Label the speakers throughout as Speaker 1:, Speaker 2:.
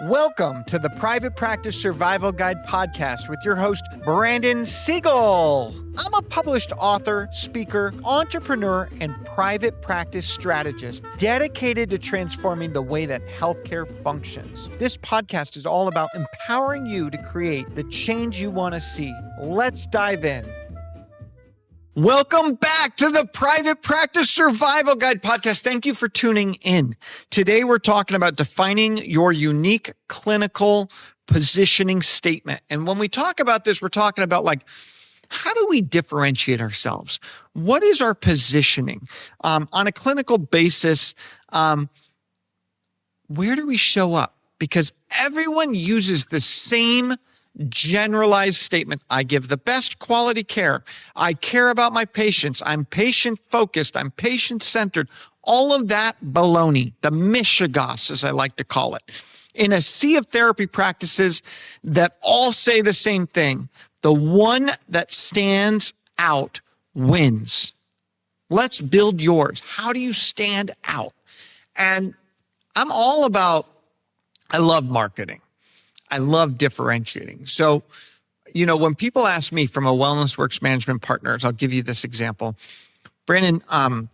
Speaker 1: Welcome to the Private Practice Survival Guide podcast with your host, Brandon Seigel. I'm a published author, speaker, entrepreneur, and private practice strategist dedicated to transforming the way that healthcare functions. This podcast is all about empowering you to create the change you want to see. Let's dive in. Welcome back to the Private Practice Survival Guide podcast. Thank you for tuning in. Today, we're talking about defining your unique clinical positioning statement. And when we talk about this, we're talking about how do we differentiate ourselves? What is our positioning? On a clinical basis, where do we show up? Because everyone uses the same generalized statement. I give the best quality care. I care about my patients. I'm patient focused. I'm patient centered. All of that baloney, the mishigas, as I like to call it, in a sea of therapy practices that all say the same thing. The one that stands out wins. Let's build yours. How do you stand out? And I love marketing. I love differentiating. So, when people ask me from a Wellness Works Management Partners, I'll give you this example. Brandon, how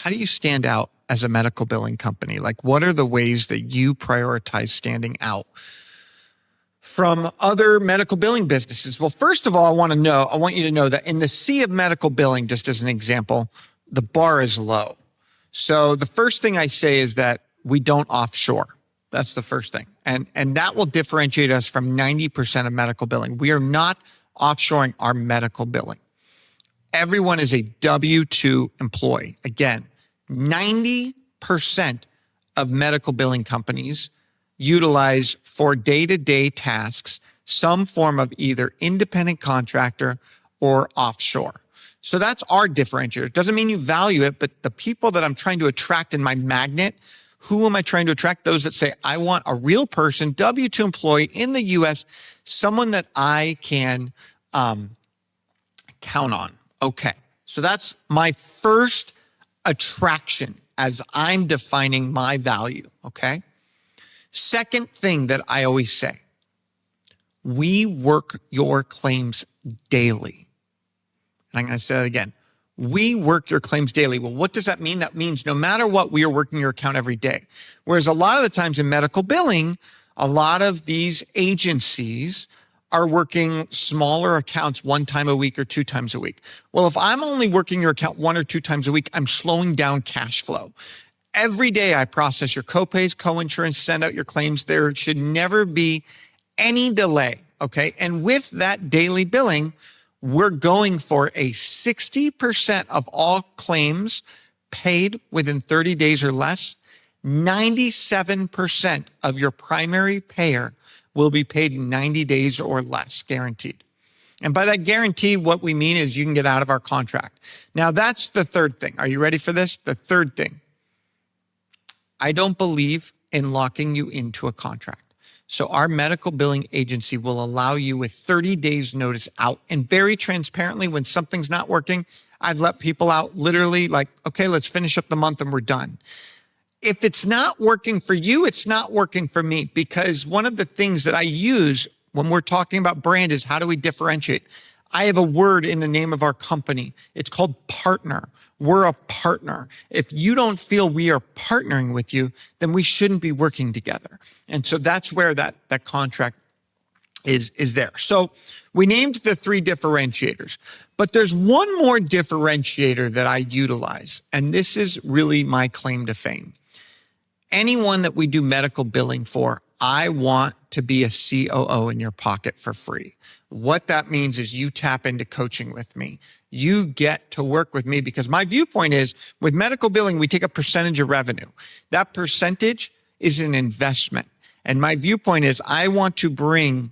Speaker 1: do you stand out as a medical billing company? What are the ways that you prioritize standing out from other medical billing businesses? Well, first of all, I want you to know that in the sea of medical billing, just as an example, the bar is low. So the first thing I say is that we don't offshore. That's the first thing. And that will differentiate us from 90% of medical billing. We are not offshoring our medical billing. Everyone is a W-2 employee. Again, 90% of medical billing companies utilize for day-to-day tasks some form of either independent contractor or offshore. So that's our differentiator. It doesn't mean you value it, but the people that I'm trying to attract in my magnet, who am I trying to attract? Those that say, I want a real person, W-2 employee in the U.S., someone that I can count on. Okay, so that's my first attraction as I'm defining my value, okay? Second thing that I always say, we work your claims daily. And I'm going to say that again. We work your claims daily. Well, what does that mean? That means no matter what, we are working your account every day. Whereas a lot of the times in medical billing, a lot of these agencies are working smaller accounts one time a week or two times a week. Well, if I'm only working your account one or two times a week, I'm slowing down cash flow. Every day I process your copays, coinsurance, send out your claims. There should never be any delay, okay? And with that daily billing, we're going for a 60% of all claims paid within 30 days or less. 97% of your primary payer will be paid in 90 days or less, guaranteed. And by that guarantee, what we mean is you can get out of our contract. Now, that's the third thing. Are you ready for this? The third thing. I don't believe in locking you into a contract. So our medical billing agency will allow you with 30 days notice out. And very transparently, when something's not working, I've let people out literally okay, let's finish up the month and we're done. If it's not working for you, it's not working for me, because one of the things that I use when we're talking about brand is how do we differentiate? I have a word in the name of our company. It's called partner. We're a partner. If you don't feel we are partnering with you, then we shouldn't be working together. And so that's where that contract is there. So we named the three differentiators, but there's one more differentiator that I utilize, and this is really my claim to fame. Anyone that we do medical billing for, I want to be a COO in your pocket for free. What that means is you tap into coaching with me. You get to work with me, because my viewpoint is with medical billing, we take a percentage of revenue. That percentage is an investment. And my viewpoint is I want to bring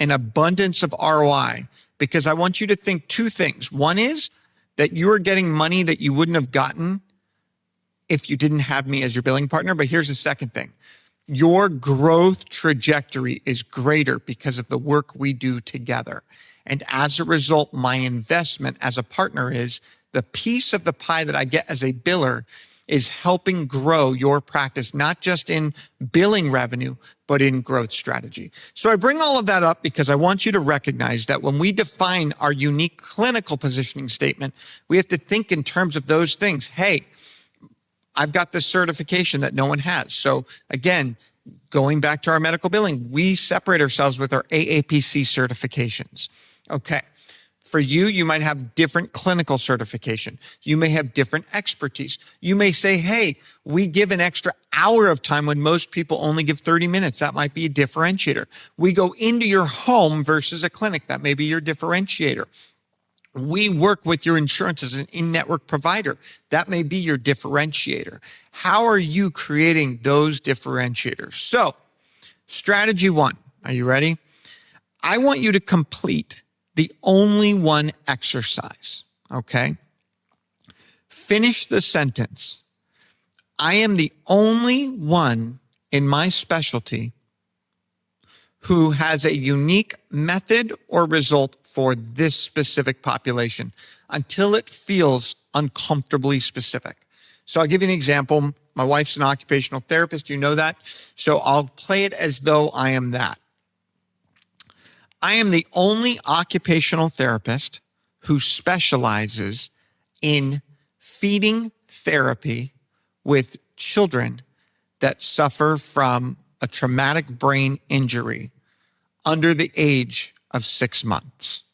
Speaker 1: an abundance of ROI, because I want you to think two things. One is that you're getting money that you wouldn't have gotten if you didn't have me as your billing partner. But here's the second thing. Your growth trajectory is greater because of the work we do together. And as a result, my investment as a partner is the piece of the pie that I get as a biller is helping grow your practice, not just in billing revenue, but in growth strategy. So I bring all of that up because I want you to recognize that when we define our unique clinical positioning statement, we have to think in terms of those things. Hey, I've got this certification that no one has. So again, going back to our medical billing, we separate ourselves with our AAPC certifications. Okay. For you, you might have different clinical certification. You may have different expertise. You may say, hey, we give an extra hour of time when most people only give 30 minutes. That might be a differentiator. We go into your home versus a clinic. That may be your differentiator. We work with your insurance as an in-network provider. That may be your differentiator. How are you creating those differentiators? So, strategy 1, are you ready? I want you to complete the only one exercise, okay? Finish the sentence. I am the only one in my specialty who has a unique method or result for this specific population until it feels uncomfortably specific. So I'll give you an example. My wife's an occupational therapist. You know that. So I'll play it as though I am that. I am the only occupational therapist who specializes in feeding therapy with children that suffer from a traumatic brain injury under the age of 6 months.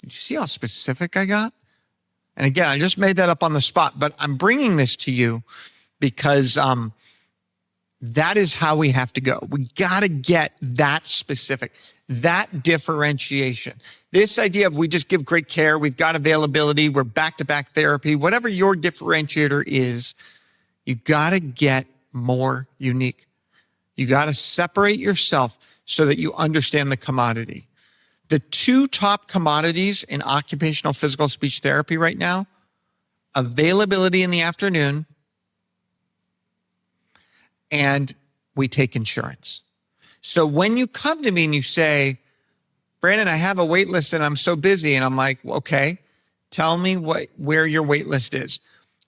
Speaker 1: Did you see how specific I got? And again, I just made that up on the spot, but I'm bringing this to you because that is how we have to go. We got to get that specific, that differentiation. This idea of we just give great care, we've got availability, we're back-to-back therapy, whatever your differentiator is, you got to get more unique. You got to separate yourself so that you understand the commodity. The 2 top commodities in occupational physical speech therapy right now, availability in the afternoon, and we take insurance. So when you come to me and you say, Brandon, I have a wait list and I'm so busy, and I'm like, okay, tell me where your wait list is.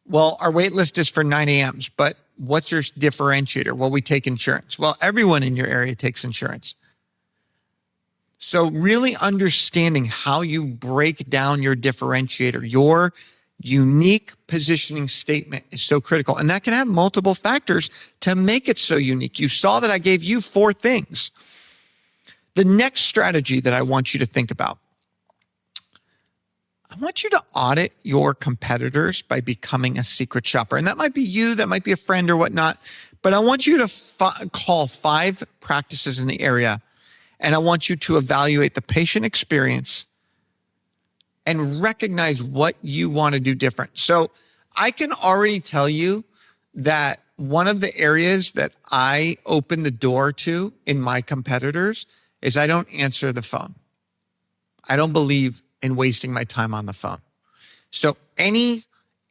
Speaker 1: Well, our wait list is for 9 a.m.s, but what's your differentiator? Well, we take insurance. Well, everyone in your area takes insurance. So really understanding how you break down your differentiator, your unique positioning statement is so critical. And that can have multiple factors to make it so unique. You saw that I gave you 4 things. The next strategy that I want you to think about, I want you to audit your competitors by becoming a secret shopper. And that might be you, that might be a friend or whatnot, but I want you to call 5 practices in the area, and I want you to evaluate the patient experience and recognize what you want to do different. So I can already tell you that one of the areas that I open the door to in my competitors is I don't answer the phone. I don't believe in wasting my time on the phone. So any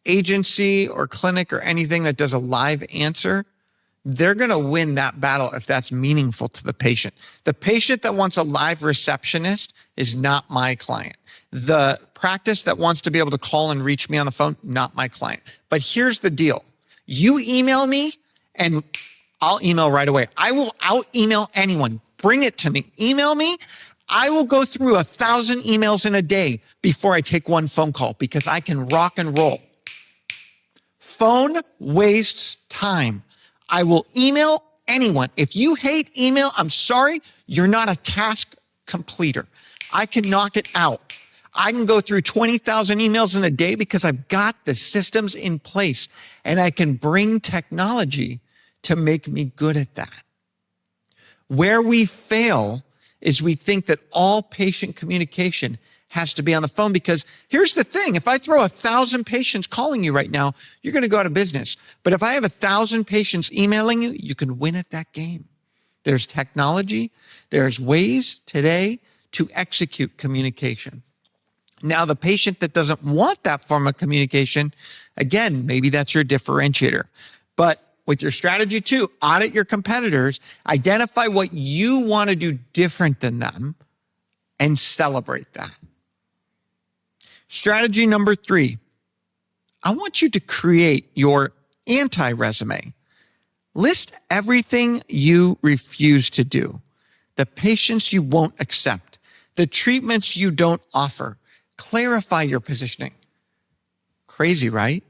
Speaker 1: agency or clinic or anything that does a live answer, they're going to win that battle if that's meaningful to the patient. The patient that wants a live receptionist is not my client. The practice that wants to be able to call and reach me on the phone, not my client. But here's the deal. You email me and I'll email right away. I will out-email anyone. Bring it to me. Email me. I will go through 1,000 emails in a day before I take one phone call because I can rock and roll. Phone wastes time. I will email anyone. If you hate email, I'm sorry, you're not a task completer. I can knock it out. I can go through 20,000 emails in a day because I've got the systems in place and I can bring technology to make me good at that. Where we fail is we think that all patient communication has to be on the phone, because here's the thing. If I throw 1,000 patients calling you right now, you're going to go out of business. But if I have 1,000 patients emailing you, you can win at that game. There's technology. There's ways today to execute communication. Now, the patient that doesn't want that form of communication, again, maybe that's your differentiator. But with your strategy 2, audit your competitors, identify what you want to do different than them, and celebrate that. Strategy number 3, I want you to create your anti-resume. List everything you refuse to do, the patients you won't accept, the treatments you don't offer. Clarify your positioning. Crazy, right?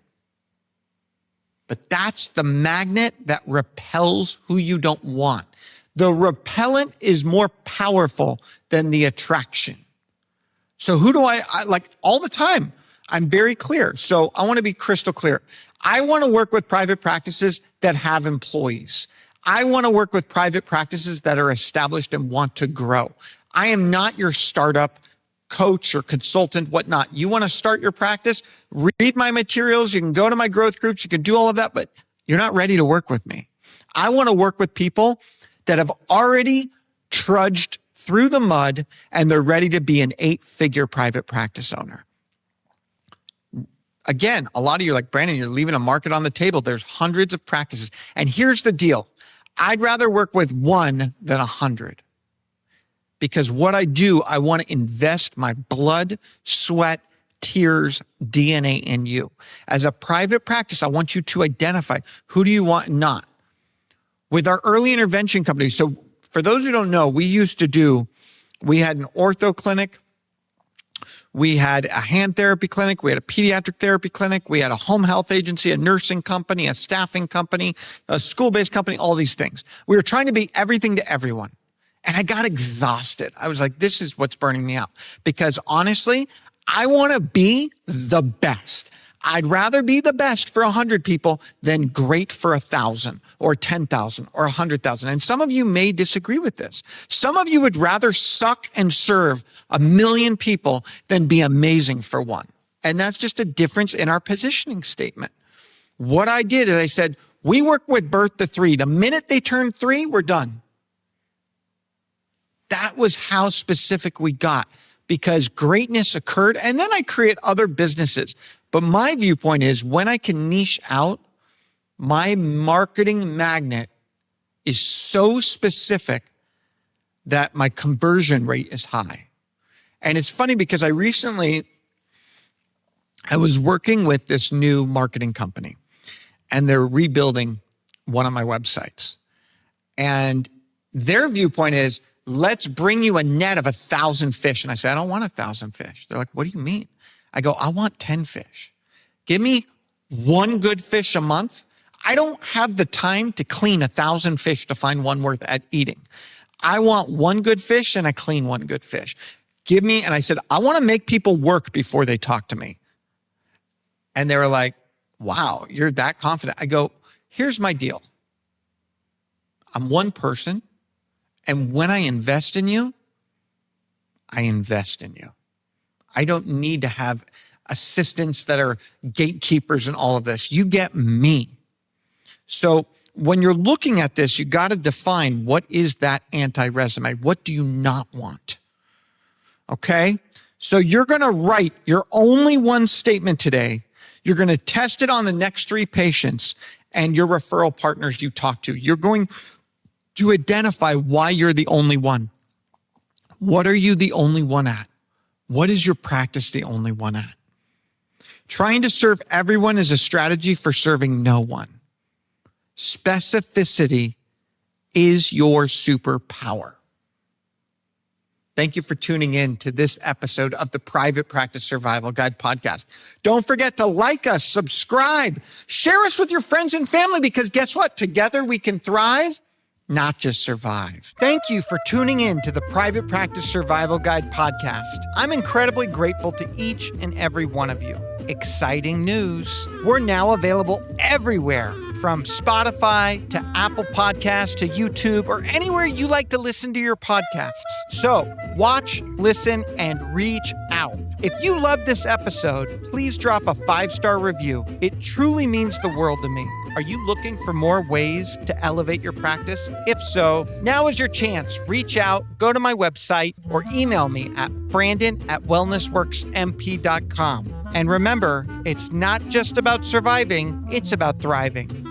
Speaker 1: But that's the magnet that repels who you don't want. The repellent is more powerful than the attraction. So who do I like all the time? I'm very clear. So I want to be crystal clear. I want to work with private practices that have employees. I want to work with private practices that are established and want to grow. I am not your startup coach or consultant, whatnot. You want to start your practice, read my materials. You can go to my growth groups. You can do all of that, but you're not ready to work with me. I want to work with people that have already trudged through the mud and they're ready to be an 8-figure private practice owner. Again, a lot of you are like, Brandon, you're leaving a market on the table. There's hundreds of practices. And here's the deal. I'd rather work with 1 than 100. Because what I do, I want to invest my blood, sweat, tears, DNA in you. As a private practice, I want you to identify who do you want and not. With our early intervention company, so for those who don't know, we had an ortho clinic, we had a hand therapy clinic, we had a pediatric therapy clinic, we had a home health agency, a nursing company, a staffing company, a school-based company, all these things. We were trying to be everything to everyone. And I got exhausted. I was like, this is what's burning me out. Because honestly, I want to be the best. I'd rather be the best for 100 people than great for 1,000 or 10,000 or 100,000. And some of you may disagree with this. Some of you would rather suck and serve 1 million people than be amazing for 1. And that's just a difference in our positioning statement. What I did is I said, we work with birth to 3. The minute they turn 3, we're done. That was how specific we got because greatness occurred. And then I create other businesses. But my viewpoint is when I can niche out, my marketing magnet is so specific that my conversion rate is high. And it's funny because I was working with this new marketing company and they're rebuilding one of my websites. And their viewpoint is, let's bring you a net of 1,000 fish. And I said, I don't want 1,000 fish. They're like, what do you mean? I go, I want 10 fish. Give me 1 good fish a month. I don't have the time to clean 1,000 fish to find one worth at eating. I want 1 good fish and I clean 1 good fish. Give me, and I said, I want to make people work before they talk to me. And they were like, wow, you're that confident. I go, here's my deal. I'm one person. And when I invest in you, I invest in you. I don't need to have assistants that are gatekeepers and all of this. You get me. So when you're looking at this, you got to define what is that anti-resume? What do you not want? Okay? So you're going to write your only one statement today. You're going to test it on the next 3 patients and your referral partners you talk to. You're going to identify why you're the only one. What are you the only one at? What is your practice the only one at? Trying to serve everyone is a strategy for serving no one. Specificity is your superpower. Thank you for tuning in to this episode of the Private Practice Survival Guide podcast. Don't forget to like us, subscribe, share us with your friends and family because guess what? Together we can thrive, not just survive. Thank you for tuning in to the Private Practice Survival Guide podcast. I'm incredibly grateful to each and every one of you. Exciting news. We're now available everywhere from Spotify to Apple Podcasts to YouTube or anywhere you like to listen to your podcasts. So watch, listen, and reach out. If you love this episode, please drop a 5-star review. It truly means the world to me. Are you looking for more ways to elevate your practice? If so, now is your chance. Reach out, go to my website, or email me at brandon@wellnessworksmp.com. And remember, it's not just about surviving, it's about thriving.